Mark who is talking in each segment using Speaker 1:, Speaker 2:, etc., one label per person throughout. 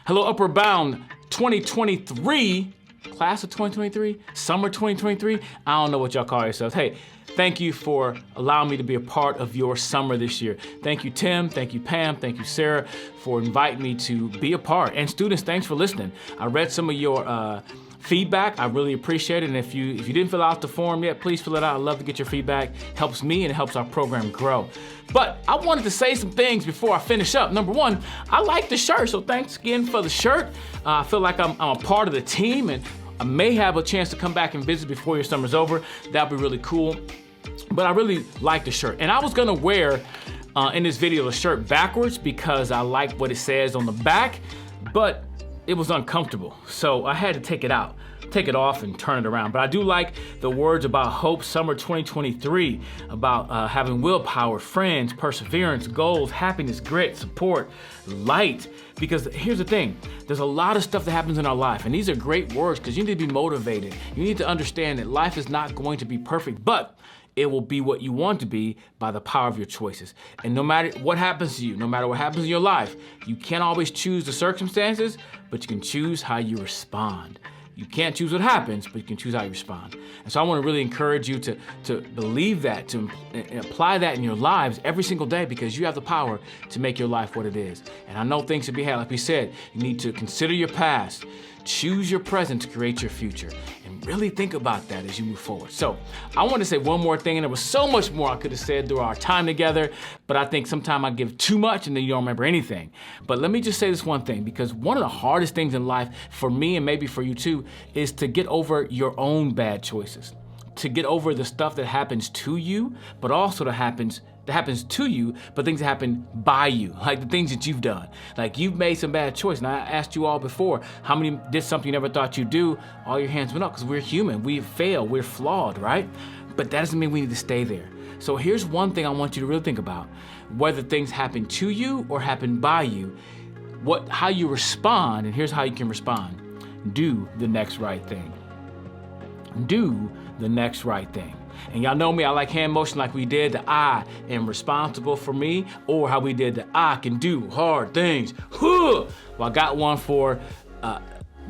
Speaker 1: Hello, Upward Bound 2023, class of 2023, summer 2023. I don't know what y'all call yourselves. Hey, thank you for allowing me to be a part of your summer this year. Thank you, Tim. Thank you, Pam. Thank you, Sarah, for inviting me to be a part. And students, thanks for listening. I read some of your feedback. I really appreciate it. And if you didn't fill out the form yet, please fill it out. I'd love to get your feedback. It helps me and it helps our program grow. But I wanted to say some things before I finish up. Number one, I like the shirt, so thanks again for the shirt. I feel like I'm a part of the team, and I may have a chance to come back and visit before your summer's over. That'd be really cool. But I really like the shirt. And I was gonna wear in this video the shirt backwards because I like what it says on the back, but it was uncomfortable. So I had to take it off and turn it around. But I do like the words about hope, summer 2023, about having willpower, friends, perseverance, goals, happiness, grit, support, light. Because here's the thing, there's a lot of stuff that happens in our life, and these are great words because you need to be motivated. You need to understand that life is not going to be perfect, but it will be what you want to be by the power of your choices. And no matter what happens to you, no matter what happens in your life, you can't always choose the circumstances, but you can choose how you respond. You can't choose what happens, but you can choose how you respond. And so I want to really encourage you to believe that, to apply that in your lives every single day, because you have the power to make your life what it is. And I know things should be had. Like we said, you need to consider your past, choose your present to create your future, and really think about that as you move forward. So I want to say one more thing, and there was so much more I could have said through our time together, but I think sometimes I give too much and then you don't remember anything. But let me just say this one thing, because one of the hardest things in life for me, and maybe for you too, is to get over your own bad choices, to get over the stuff that happens to you, but also that happens to you, but things that happen by you, like the things that you've done. Like you've made some bad choice. And I asked you all before, how many did something you never thought you'd do? All your hands went up, because we're human, we fail, we're flawed, right? But that doesn't mean we need to stay there. So here's one thing I want you to really think about. Whether things happen to you or happen by you, how you respond, and here's how you can respond. Do the next right thing. Do the next right thing. And y'all know me, I like hand motion like we did the I am responsible for me, or how we did the I can do hard things. Well, I got one for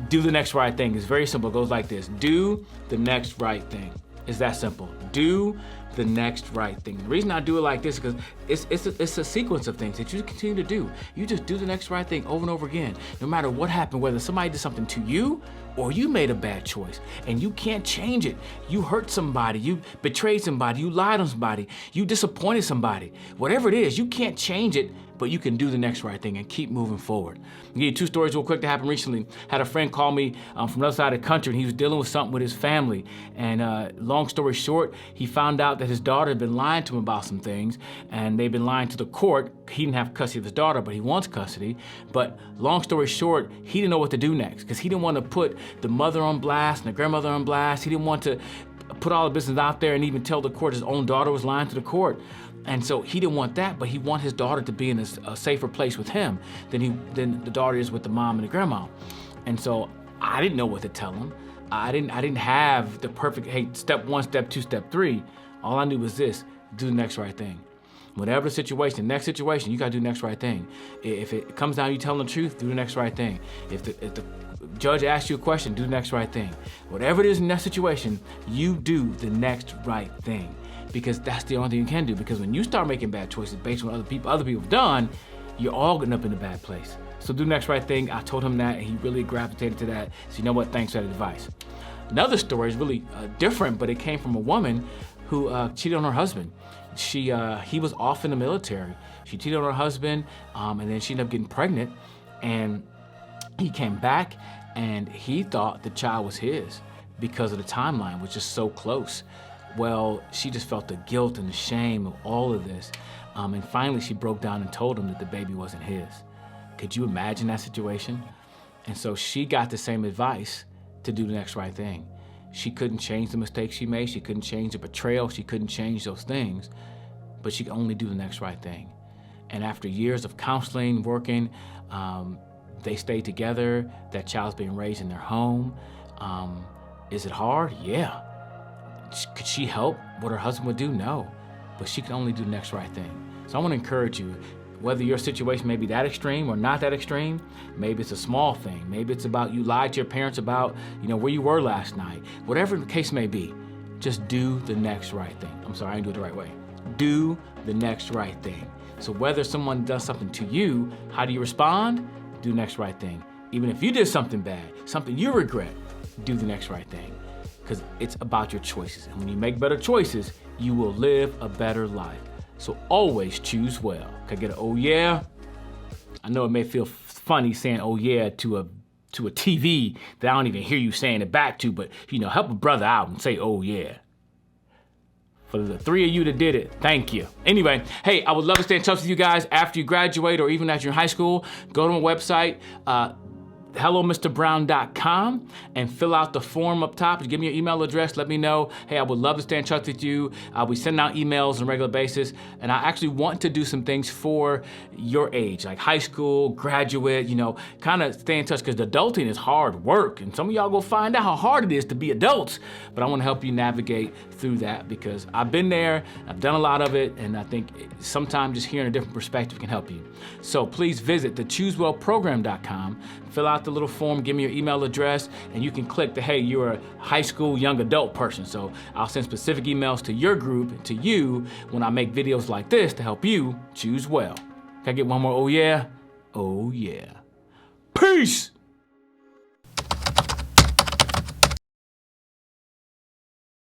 Speaker 1: do the next right thing. It's very simple, it goes like this. Do the next right thing. It's that simple. Do the next right thing. The reason I do it like this is because it's a sequence of things that you continue to do. You just do the next right thing over and over again. No matter what happened, whether somebody did something to you or you made a bad choice and you can't change it. You hurt somebody, you betrayed somebody, you lied on somebody, you disappointed somebody. Whatever it is, you can't change it, but you can do the next right thing and keep moving forward. I'll give you two stories real quick that happened recently. Had a friend call me from the other side of the country, and he was dealing with something with his family. And long story short, he found out that his daughter had been lying to him about some things, and they've been lying to the court. He didn't have custody of his daughter, but he wants custody. But long story short, he didn't know what to do next, because he didn't want to put the mother on blast and the grandmother on blast. He didn't want to put all the business out there and even tell the court his own daughter was lying to the court. And so he didn't want that, but he wanted his daughter to be in a safer place with him than the daughter is with the mom and the grandma. And so I didn't know what to tell him. I didn't have the perfect, hey, step one, step two, step three. All I knew was this: do the next right thing. Whatever the situation, next situation, you gotta do the next right thing. If it comes down to you telling the truth, do the next right thing. If the judge asks you a question, do the next right thing. Whatever it is in that situation, you do the next right thing. Because that's the only thing you can do. Because when you start making bad choices based on what other people have done, you're all getting up in a bad place. So do the next right thing. I told him that, and he really gravitated to that. So you know what? Thanks for that advice. Another story is really different, but it came from a woman who cheated on her husband. He was off in the military. She cheated on her husband, and then she ended up getting pregnant. And he came back, and he thought the child was his because of the timeline, which is so close. Well, she just felt the guilt and the shame of all of this. And finally, she broke down and told him that the baby wasn't his. Could you imagine that situation? And so she got the same advice to do the next right thing. She couldn't change the mistakes she made. She couldn't change the betrayal. She couldn't change those things, but she could only do the next right thing. And after years of counseling, working, they stayed together. That child's being raised in their home. Is it hard? Yeah. Could she help what her husband would do? No. But she could only do the next right thing. So I want to encourage you, whether your situation may be that extreme or not that extreme, maybe it's a small thing. Maybe it's about you lied to your parents about, where you were last night. Whatever the case may be, just do the next right thing. I'm sorry, I didn't do it the right way. Do the next right thing. So whether someone does something to you, how do you respond? Do the next right thing. Even if you did something bad, something you regret, do the next right thing. Because it's about your choices. And when you make better choices, you will live a better life. So always choose well. Can I get an oh yeah? I know it may feel funny saying oh yeah to a TV that I don't even hear you saying it back to, but help a brother out and say oh yeah. For the 3 of you that did it, thank you. Anyway, hey, I would love to stay in touch with you guys after you graduate or even after you're in high school. Go to my website, hellomrbrown.com, and fill out the form up top. Give me your email address. Let me know. Hey, I would love to stay in touch with you. We send out emails on a regular basis, and I actually want to do some things for your age, like high school, graduate, kind of stay in touch, because adulting is hard work, and some of y'all go find out how hard it is to be adults, but I want to help you navigate through that, because I've been there, I've done a lot of it, and I think sometimes just hearing a different perspective can help you. So please visit the ChooseWellProgram.com, fill out the little form, give me your email address, and you can click the, hey, you're a high school young adult person. So I'll send specific emails to your group, to you, when I make videos like this to help you choose well. Can I get one more oh yeah? Oh yeah. Peace!